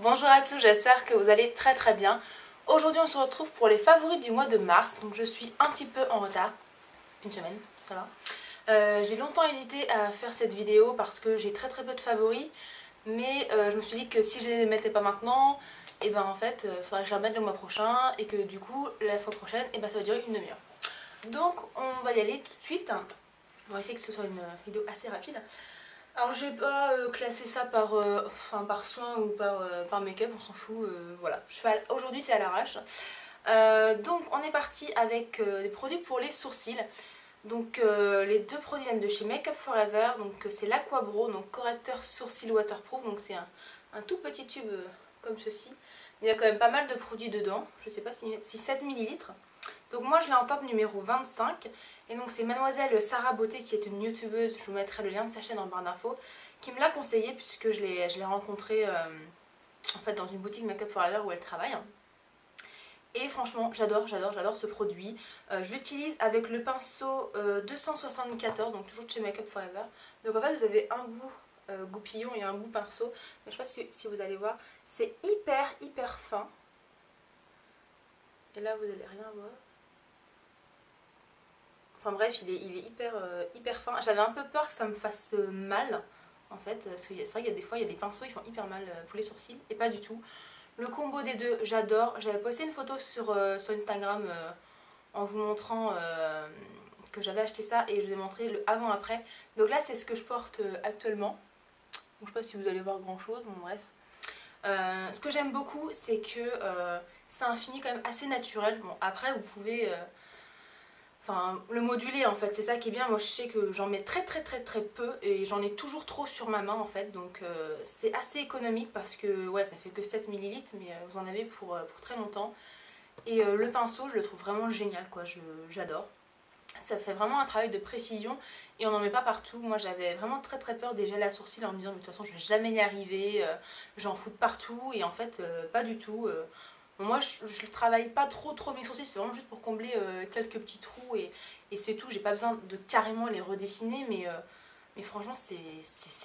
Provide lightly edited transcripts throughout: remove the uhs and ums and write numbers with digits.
Bonjour à tous, j'espère que vous allez très bien. Aujourd'hui on se retrouve pour les favoris du mois de mars, donc je suis un petit peu en retard, une semaine, ça va. J'ai longtemps hésité à faire cette vidéo parce que j'ai très peu de favoris, mais je me suis dit que si je les mettais pas maintenant, et ben en fait il faudrait que je les remette le mois prochain et que du coup la fois prochaine et ben ça va durer une demi-heure. Donc on va y aller tout de suite. On va essayer que ce soit une vidéo assez rapide. Alors j'ai pas classé ça par, par soin ou par make-up, on s'en fout, voilà. Aujourd'hui c'est à l'arrache. Donc on est parti avec des produits pour les sourcils. Donc les deux produits viennent de chez Make Up Forever, donc c'est l'Aquabro, donc correcteur sourcil waterproof, donc c'est un tout petit tube comme ceci. Il y a quand même pas mal de produits dedans, je sais pas si 7 millilitres. Donc moi je l'ai en teinte numéro 25 et donc c'est mademoiselle Sarah Beauté qui est une youtubeuse, je vous mettrai le lien de sa chaîne en barre d'infos, qui me l'a conseillé puisque je l'ai rencontrée en fait dans une boutique Make Up Forever où elle travaille. Et franchement j'adore ce produit. Je l'utilise avec le pinceau 274, donc toujours de chez Make Up Forever. Donc en fait vous avez un bout goupillon et un bout pinceau, mais je sais pas si vous allez voir, c'est hyper fin. Et là vous allez rien voir. Enfin bref, il est hyper fin. J'avais un peu peur que ça me fasse mal, en fait. Parce que c'est vrai qu'il y a des fois, il y a des pinceaux, ils font hyper mal pour les sourcils. Et pas du tout. Le combo des deux, j'adore. J'avais posté une photo sur Instagram en vous montrant que j'avais acheté ça. Et je vous ai montré le avant-après. Donc là, c'est ce que je porte actuellement. Donc, je sais pas si vous allez voir grand chose, bon bref. Ce que j'aime beaucoup, c'est que c'est un fini quand même assez naturel. Bon, après, vous pouvez... Enfin, le moduler en fait, c'est ça qui est bien. Moi je sais que j'en mets très peu et j'en ai toujours trop sur ma main en fait. Donc c'est assez économique parce que ouais, ça fait que 7 millilitres mais vous en avez pour très longtemps. Et le pinceau, je le trouve vraiment génial quoi, j'adore. Ça fait vraiment un travail de précision et on n'en met pas partout. Moi j'avais vraiment très peur des gels à sourcils en me disant mais de toute façon je vais jamais y arriver, j'en fous de partout et en fait pas du tout. Bon, moi je travaille pas trop mes sourcils, c'est vraiment juste pour combler quelques petits trous et c'est tout. J'ai pas besoin de carrément les redessiner mais franchement c'est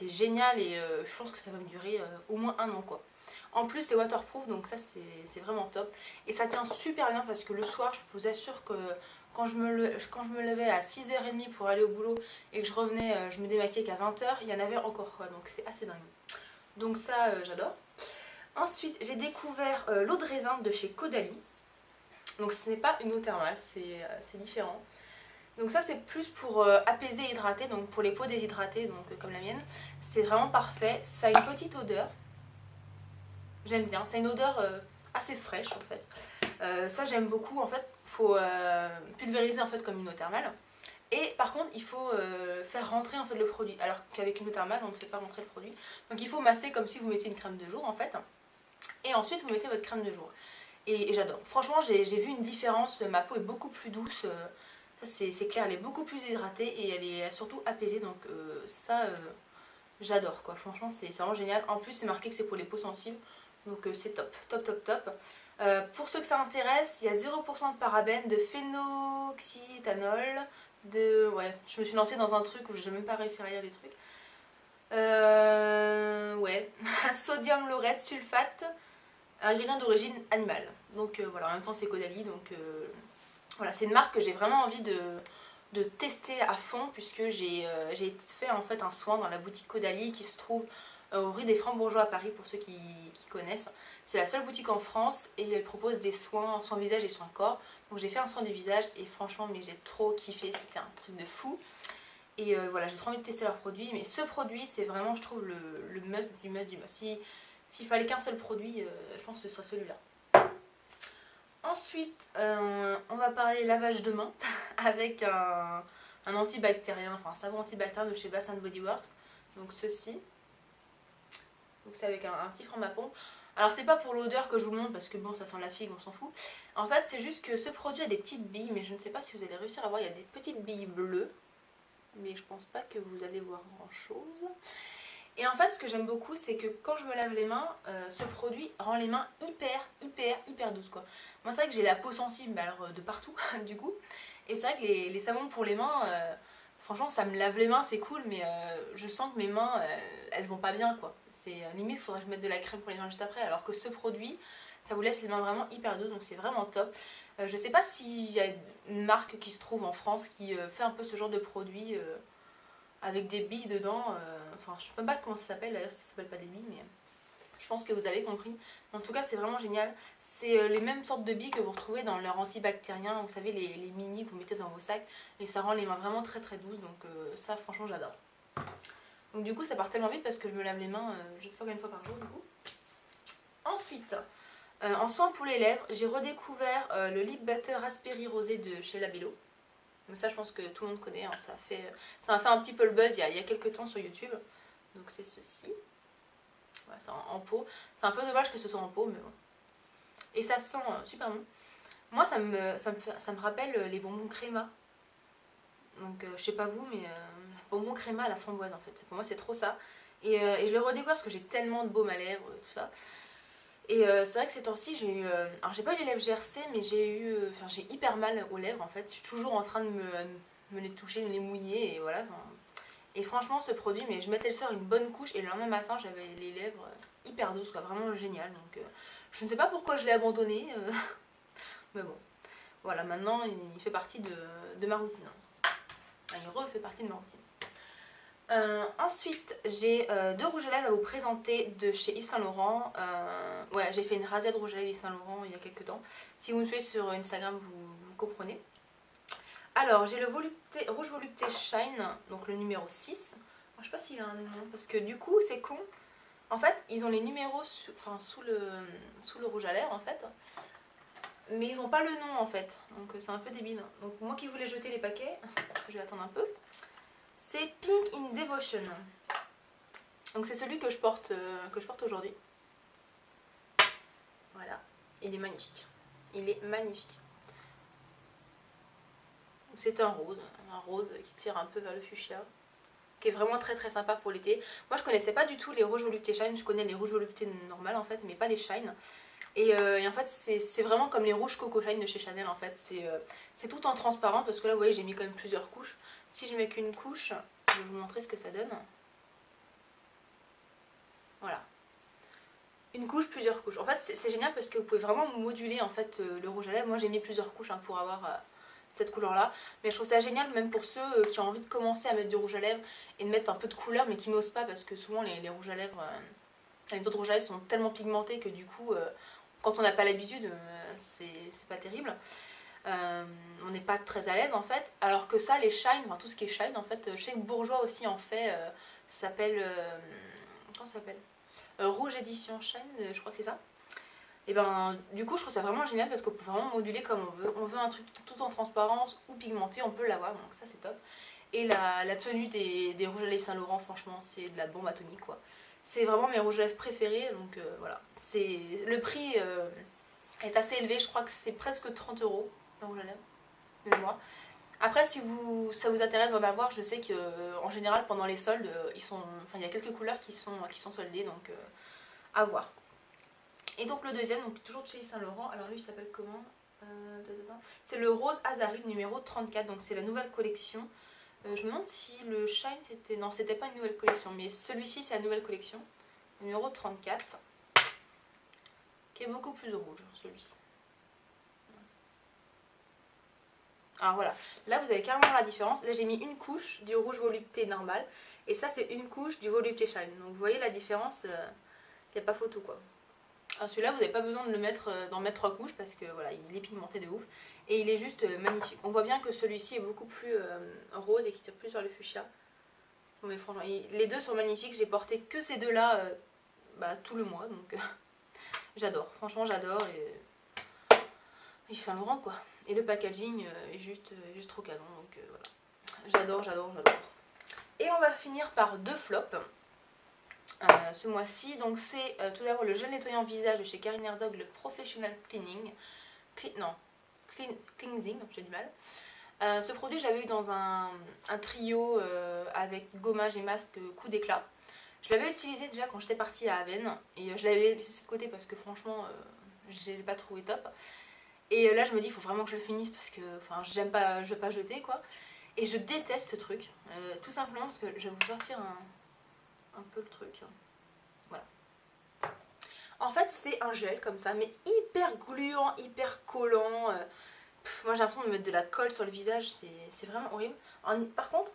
génial et je pense que ça va me durer au moins un an quoi. En plus c'est waterproof donc ça c'est vraiment top. Et ça tient super bien parce que le soir je vous assure que quand je me levais à 6h30 pour aller au boulot et que je revenais, je me démaquillais qu'à 20h, il y en avait encore quoi, donc c'est assez dingue. Donc ça j'adore. Ensuite j'ai découvert l'eau de raisin de chez Caudalie. Donc ce n'est pas une eau thermale, c'est différent. Donc ça c'est plus pour apaiser et hydrater, donc pour les peaux déshydratées, donc comme la mienne. C'est vraiment parfait, ça a une petite odeur. J'aime bien, c'est une odeur assez fraîche en fait. Ça j'aime beaucoup, en fait il faut pulvériser en fait comme une eau thermale. Et par contre il faut faire rentrer en fait le produit, alors qu'avec une eau thermale on ne fait pas rentrer le produit. Donc il faut masser comme si vous mettiez une crème de jour en fait. Et ensuite vous mettez votre crème de jour. Et j'adore, franchement j'ai vu une différence, ma peau est beaucoup plus douce. Ça c'est clair, elle est beaucoup plus hydratée et elle est surtout apaisée, donc ça j'adore quoi, franchement c'est vraiment génial. En plus c'est marqué que c'est pour les peaux sensibles, donc c'est top. Pour ceux que ça intéresse, il y a 0% de parabènes, de phénoxyéthanol, ouais, je me suis lancée dans un truc où j'ai même pas réussi à lire les trucs. Ouais, sodium laureth sulfate, ingrédient d'origine animale. Donc voilà, en même temps c'est Caudalie, donc voilà, c'est une marque que j'ai vraiment envie de tester à fond puisque j'ai fait en fait un soin dans la boutique Caudalie qui se trouve au rue des Francs-Bourgeois à Paris pour ceux qui connaissent. C'est la seule boutique en France et elle propose des soins visage et soins corps. Donc j'ai fait un soin du visage et franchement mais j'ai trop kiffé, c'était un truc de fou. Et voilà, j'ai trop envie de tester leurs produits, mais ce produit c'est vraiment je trouve le must du must du must. S'il fallait qu'un seul produit, je pense que ce serait celui-là. Ensuite, on va parler lavage de main avec un antibactérien, enfin un savon antibactérien de chez Bath Body Works. Donc ceci. Donc c'est avec un petit format pompe. Alors c'est pas pour l'odeur que je vous le montre parce que bon ça sent la figue, on s'en fout. En fait c'est juste que ce produit a des petites billes, mais je ne sais pas si vous allez réussir à voir, il y a des petites billes bleues. Mais je pense pas que vous allez voir grand chose. Et en fait ce que j'aime beaucoup c'est que quand je me lave les mains, ce produit rend les mains hyper douces quoi. Moi c'est vrai que j'ai la peau sensible, mais alors de partout du coup. Et c'est vrai que les savons pour les mains, franchement ça me lave les mains, c'est cool, mais je sens que mes mains elles vont pas bien quoi. c'est limite, il faudrait que je mette de la crème pour les mains juste après, alors que ce produit, ça vous laisse les mains vraiment hyper douces, donc c'est vraiment top. Je sais pas s'il y a une marque qui se trouve en France qui fait un peu ce genre de produit avec des billes dedans. Enfin, je sais même pas comment ça s'appelle, d'ailleurs, ça s'appelle pas des billes, mais je pense que vous avez compris. En tout cas, c'est vraiment génial. C'est les mêmes sortes de billes que vous retrouvez dans leur antibactérien, vous savez, les mini que vous mettez dans vos sacs, et ça rend les mains vraiment très très douces, donc ça, franchement, j'adore. Donc du coup, ça part tellement vite parce que je me lave les mains, je sais pas combien de fois par jour, du coup. Ensuite, en soin pour les lèvres, j'ai redécouvert le Lip Butter Raspberry Rosé de chez Labello. Donc ça, je pense que tout le monde connaît, hein. Ça a fait un petit peu le buzz il y a quelques temps sur YouTube. Donc c'est ceci. Voilà, c'est en pot. C'est un peu dommage que ce soit en pot, mais bon. Et ça sent super bon. Moi, ça me rappelle les bonbons créma. Donc je sais pas vous, mais bonbons créma à la framboise en fait. Pour moi, c'est trop ça. Et je l'ai redécouvert parce que j'ai tellement de baume à lèvres, tout ça. Et c'est vrai que ces temps-ci, j'ai eu... alors j'ai pas eu les lèvres gercées, mais j'ai hyper mal aux lèvres en fait. Je suis toujours en train de me les toucher, de me les mouiller et voilà. Enfin, et franchement, ce produit, mais je mettais le soir une bonne couche et le lendemain matin, j'avais les lèvres hyper douces, quoi. Vraiment génial. Donc je ne sais pas pourquoi je l'ai abandonné. Mais bon, voilà, maintenant il fait partie de ma routine. Enfin, il refait partie de ma routine. Ensuite, j'ai deux rouges à lèvres à vous présenter de chez Yves Saint Laurent. Ouais, j'ai fait une rasée de rouge à lèvres Yves Saint Laurent il y a quelques temps. Si vous me suivez sur Instagram, vous comprenez. Alors, j'ai le rouge volupté Shine, donc le numéro 6. Alors, je sais pas s'il a un numéro, parce que du coup, c'est con. En fait, ils ont les numéros sous le rouge à lèvres, en fait. Mais ils n'ont pas le nom, en fait. Donc, c'est un peu débile. Donc, moi qui voulais jeter les paquets, je vais attendre un peu. C'est Pink in Devotion. Donc c'est celui que je porte aujourd'hui. Voilà, il est magnifique. Il est magnifique. C'est un rose qui tire un peu vers le fuchsia, qui est vraiment très très sympa pour l'été. Moi je connaissais pas du tout les rouges volupté shine, je connais les rouges volupté normales en fait, mais pas les shine. Et en fait c'est vraiment comme les rouges Coco Shine de chez Chanel en fait. C'est tout en transparent parce que là vous voyez j'ai mis quand même plusieurs couches. Si je mets qu'une couche, je vais vous montrer ce que ça donne. Voilà. Une couche, plusieurs couches. En fait, c'est génial parce que vous pouvez vraiment moduler en fait le rouge à lèvres. Moi, j'ai mis plusieurs couches hein, pour avoir cette couleur-là. Mais je trouve ça génial même pour ceux qui ont envie de commencer à mettre du rouge à lèvres et de mettre un peu de couleur, mais qui n'osent pas parce que souvent les rouges à lèvres, les autres rouges à lèvres sont tellement pigmentés que du coup, quand on n'a pas l'habitude, c'est pas terrible. On n'est pas très à l'aise en fait. Alors que ça, les shine, enfin tout ce qui est shine en fait, je sais que Bourjois aussi en fait, ça s'appelle. Comment ça s'appelle Rouge Édition Shine, je crois que c'est ça. Et ben du coup je trouve ça vraiment génial parce qu'on peut vraiment moduler comme on veut. On veut un truc tout en transparence ou pigmenté, on peut l'avoir, donc ça c'est top. Et la tenue des rouges à lèvres Saint Laurent, franchement c'est de la bombe atomique quoi. C'est vraiment mes rouges à lèvres préférés, donc voilà. Le prix est assez élevé, je crois que c'est presque 30 € le rouge à lèvres de moi. Après si ça vous intéresse d'en avoir, je sais qu'en général pendant les soldes, il y a quelques couleurs qui sont soldées, donc à voir. Et donc le deuxième, donc toujours de chez Yves Saint Laurent, alors lui il s'appelle comment C'est le Rose Azarine numéro 34, donc c'est la nouvelle collection. Je me demande si le Shine c'était... Non, c'était pas une nouvelle collection, mais celui-ci c'est la nouvelle collection, numéro 34, qui est beaucoup plus rouge, celui-ci. Alors voilà, là vous avez carrément la différence. Là j'ai mis une couche du rouge volupté normal, et ça c'est une couche du volupté Shine. Donc vous voyez la différence, il n'y a pas photo quoi. Alors celui-là vous n'avez pas besoin de d'en mettre 3 couches parce que voilà, il est pigmenté de ouf. Et il est juste magnifique. On voit bien que celui-ci est beaucoup plus rose et qui tire plus sur le fuchsia. Bon, mais franchement, les deux sont magnifiques. J'ai porté que ces deux-là tout le mois. Donc j'adore. Franchement j'adore. Et Yves Saint Laurent quoi. Et le packaging est juste trop canon. Donc voilà. J'adore, j'adore, j'adore. Et on va finir par deux flops. Ce mois-ci, donc c'est tout d'abord le gel nettoyant visage de chez Karine Herzog, le Professional Cleansing, j'ai du mal. Ce produit je l'avais eu dans un trio avec gommage et masque coup d'éclat. Je l'avais utilisé déjà quand j'étais partie à Aven et je l'avais laissé de côté parce que franchement je l'ai pas trouvé top. Et là je me dis il faut vraiment que je le finisse parce que je vais pas jeter quoi. Et je déteste ce truc, tout simplement parce que je vais vous sortir un peu le truc. Voilà. c'est un gel comme ça, mais hyper gluant, hyper collant. Moi j'ai l'impression de mettre de la colle sur le visage, c'est vraiment horrible. Par contre,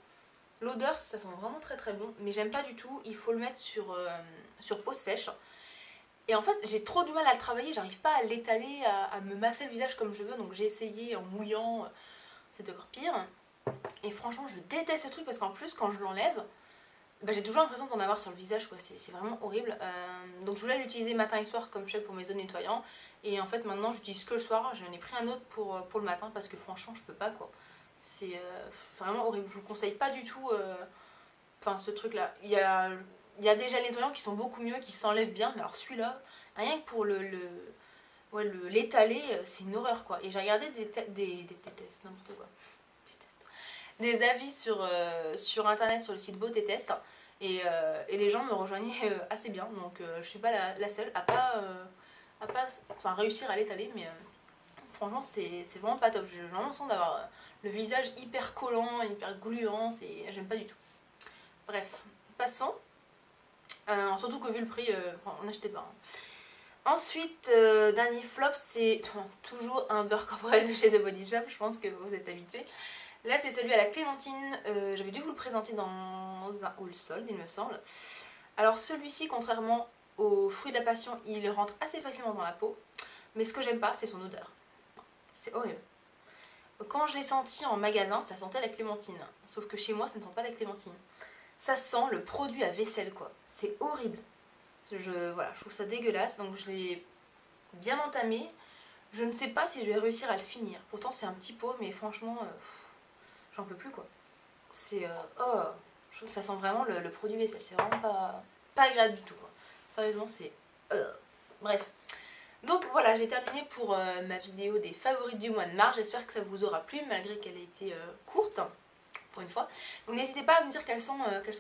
l'odeur ça sent vraiment très très bon, mais j'aime pas du tout. Il faut le mettre sur peau sèche. Et en fait j'ai trop du mal à le travailler, j'arrive pas à l'étaler, à me masser le visage comme je veux. Donc j'ai essayé en mouillant, c'est encore pire. Et franchement je déteste ce truc parce qu'en plus quand je l'enlève, bah, j'ai toujours l'impression d'en avoir sur le visage quoi, c'est vraiment horrible. Donc je voulais l'utiliser matin et soir comme je fais pour mes œufs nettoyants. Et en fait maintenant j'utilise que le soir, j'en ai pris un autre pour le matin parce que franchement je peux pas quoi. C'est vraiment horrible, je vous conseille pas du tout ce truc là. Il y a des gels nettoyants qui sont beaucoup mieux, qui s'enlèvent bien, mais alors celui-là, rien que pour l'étaler, c'est une horreur quoi. Et j'ai regardé des tests, n'importe quoi. Des avis sur internet, sur le site Beauté Test, et les gens me rejoignaient assez bien, donc je suis pas la seule à pas, réussir à l'étaler, mais franchement c'est vraiment pas top. J'ai vraiment l'impression d'avoir le visage hyper collant, hyper gluant, j'aime pas du tout. Bref, passons. Surtout que vu le prix, on n'achetait pas. Ensuite, dernier flop, c'est toujours un beurre corporel de chez The Body Shop, je pense que vous êtes habitués. Là c'est celui à la clémentine, j'avais dû vous le présenter dans un haul solde il me semble. Alors celui-ci, contrairement aux fruits de la passion, il rentre assez facilement dans la peau. Mais ce que j'aime pas c'est son odeur. C'est horrible. Quand je l'ai senti en magasin, ça sentait la clémentine. Sauf que chez moi ça ne sent pas la clémentine. Ça sent le produit à vaisselle quoi. C'est horrible. Voilà, je trouve ça dégueulasse, donc je l'ai bien entamé. Je ne sais pas si je vais réussir à le finir. Pourtant c'est un petit pot mais franchement... j'en peux plus quoi. C'est oh, je trouve que ça sent vraiment le produit vaisselle, c'est vraiment pas agréable du tout quoi. Sérieusement c'est bref. Donc voilà, j'ai terminé pour ma vidéo des favoris du mois de mars. J'espère que ça vous aura plu malgré qu'elle ait été courte pour une fois. Donc n'hésitez pas à me dire quels sont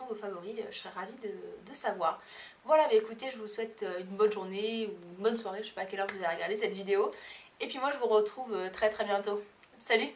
vos favoris, je serais ravie de savoir. Voilà, bah écoutez, je vous souhaite une bonne journée ou une bonne soirée, je sais pas à quelle heure vous allez regarder cette vidéo. Et puis moi je vous retrouve très très bientôt. Salut!